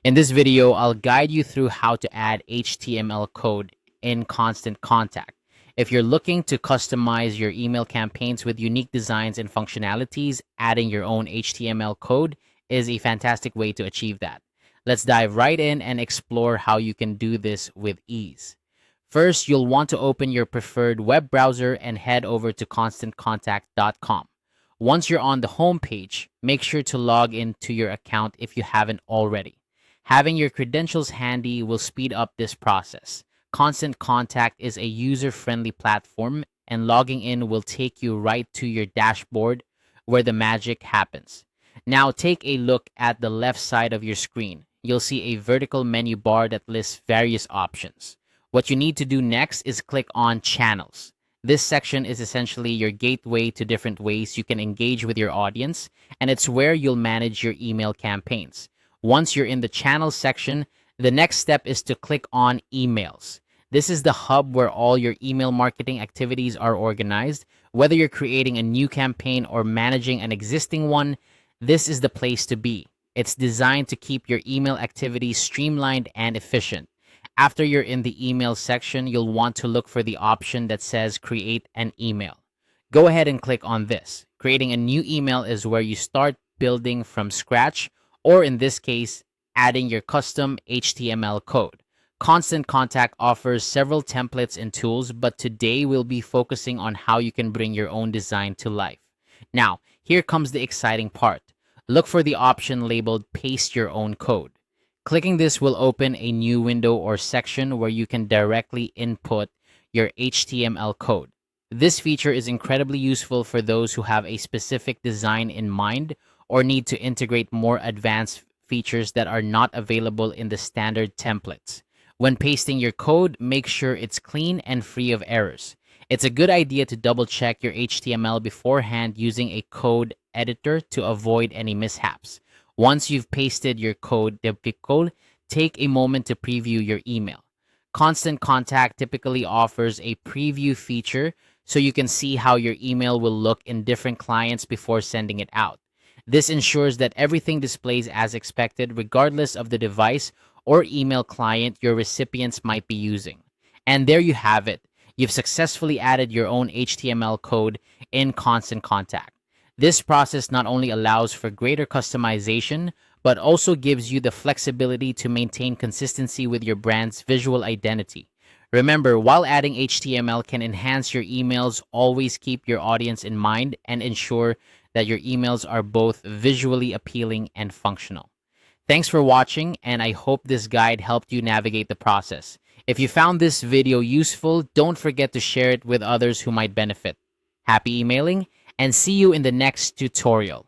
In this video, I'll guide you through how to add HTML code in Constant Contact. If you're looking to customize your email campaigns with unique designs and functionalities, adding your own HTML code is a fantastic way to achieve that. Let's dive right in and explore how you can do this with ease. First, you'll want to open your preferred web browser and head over to constantcontact.com. Once you're on the home page, make sure to log into your account if you haven't already. Having your credentials handy will speed up this process. Constant Contact is a user-friendly platform, and logging in will take you right to your dashboard where the magic happens. Now take a look at the left side of your screen. You'll see a vertical menu bar that lists various options. What you need to do next is click on Channels. This section is essentially your gateway to different ways you can engage with your audience, and it's where you'll manage your email campaigns. Once you're in the Channels section, the next step is to click on Emails. This is the hub where all your email marketing activities are organized. Whether you're creating a new campaign or managing an existing one, this is the place to be. It's designed to keep your email activities streamlined and efficient. After you're in the email section, you'll want to look for the option that says Create an Email. Go ahead and click on this. Creating a new email is where you start building from scratch, or in this case, adding your custom HTML code. Constant Contact offers several templates and tools, but today we'll be focusing on how you can bring your own design to life. Now, here comes the exciting part. Look for the option labeled Paste Your Own Code. Clicking this will open a new window or section where you can directly input your HTML code. This feature is incredibly useful for those who have a specific design in mind or need to integrate more advanced features that are not available in the standard templates. When pasting your code, make sure it's clean and free of errors. It's a good idea to double check your HTML beforehand using a code editor to avoid any mishaps. Once you've pasted your code, take a moment to preview your email. Constant Contact typically offers a preview feature so you can see how your email will look in different clients before sending it out. This ensures that everything displays as expected regardless of the device or email client your recipients might be using. And there you have it. You've successfully added your own HTML code in Constant Contact. This process not only allows for greater customization, but also gives you the flexibility to maintain consistency with your brand's visual identity. Remember, while adding HTML can enhance your emails, always keep your audience in mind and ensure that your emails are both visually appealing and functional. Thanks for watching, and I hope this guide helped you navigate the process. If you found this video useful, don't forget to share it with others who might benefit. Happy emailing, and see you in the next tutorial.